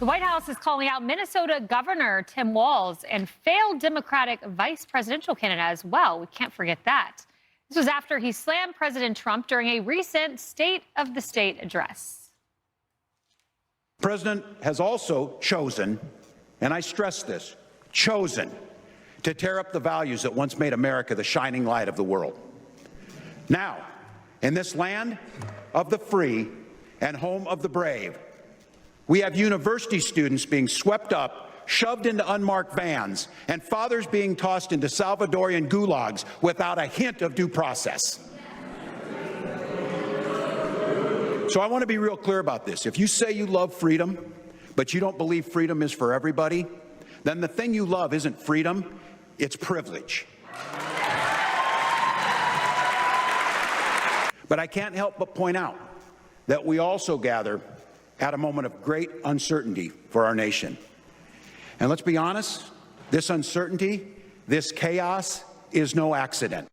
The White House is calling out Minnesota Governor Tim Walz and failed Democratic vice presidential candidate as well. We can't forget that. This was after he slammed President Trump during a recent State of the State address. The president has also chosen, and I stress this, chosen to tear up the values that once made America the shining light of the world. Now, in this land of the free and home of the brave, we have university students being swept up, shoved into unmarked vans, and fathers being tossed into Salvadorian gulags without a hint of due process. So I want to be real clear about this. If you say you love freedom, but you don't believe freedom is for everybody, then the thing you love isn't freedom, it's privilege. But I can't help but point out that we also gather at a moment of great uncertainty for our nation. And let's be honest, this uncertainty, this chaos is no accident.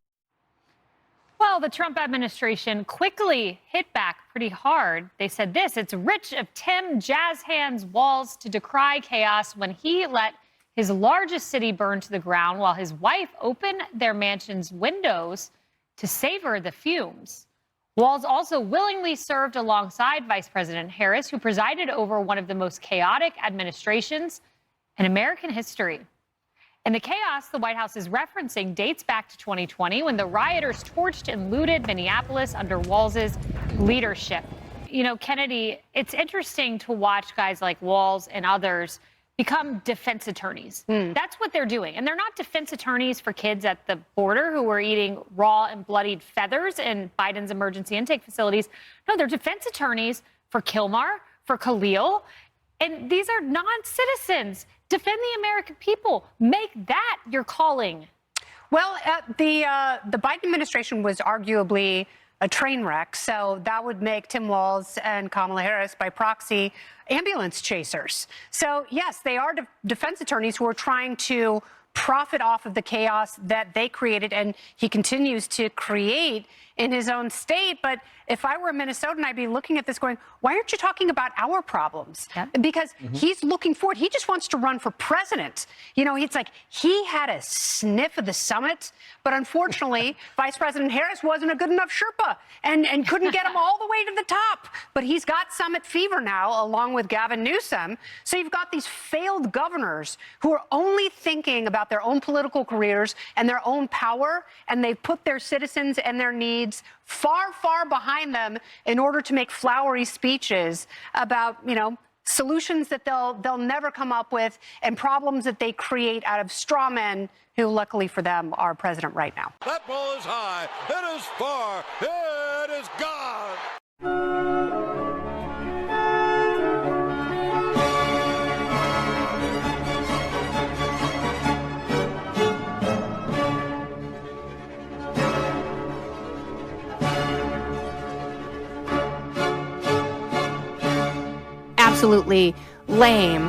Well, the Trump administration quickly hit back pretty hard. They said this: it's rich of Tim Jazz Hands Walz to decry chaos when he let his largest city burn to the ground while his wife opened their mansion's windows to savor the fumes. Walz also willingly served alongside Vice President Harris, who presided over one of the most chaotic administrations in American history. And the chaos the White House is referencing dates back to 2020 when the rioters torched and looted Minneapolis under Walz's leadership. You know, Kennedy, it's interesting to watch guys like Walz and others become defense attorneys. That's what they're doing. And they're not defense attorneys for kids at the border who are eating raw and bloodied feathers in Biden's emergency intake facilities. No, they're defense attorneys for Kilmar, for Khalil. And these are non-citizens. Defend the American people. Make that your calling. Well, the Biden administration was arguably a train wreck, so that would make Tim Walz and Kamala Harris, by proxy, ambulance chasers. So, yes, they are defense attorneys who are trying to profit off of the chaos that they created, and he continues to create in his own state. But if I were a Minnesotan, I'd be looking at this going, why aren't you talking about our problems? Yep. Because he's looking forward. He just wants to run for president. You know, it's like he had a sniff of the summit, but unfortunately, Vice President Harris wasn't a good enough Sherpa and couldn't get him all the way to the top. But he's got summit fever now, along with Gavin Newsom. So you've got these failed governors who are only thinking about their own political careers and their own power, and they've put their citizens and their needs far, far behind them in order to make flowery speeches about, you know, solutions that they'll never come up with and problems that they create out of straw men who, luckily for them, are president right now. That ball is high. It is far. It is gone. Absolutely lame.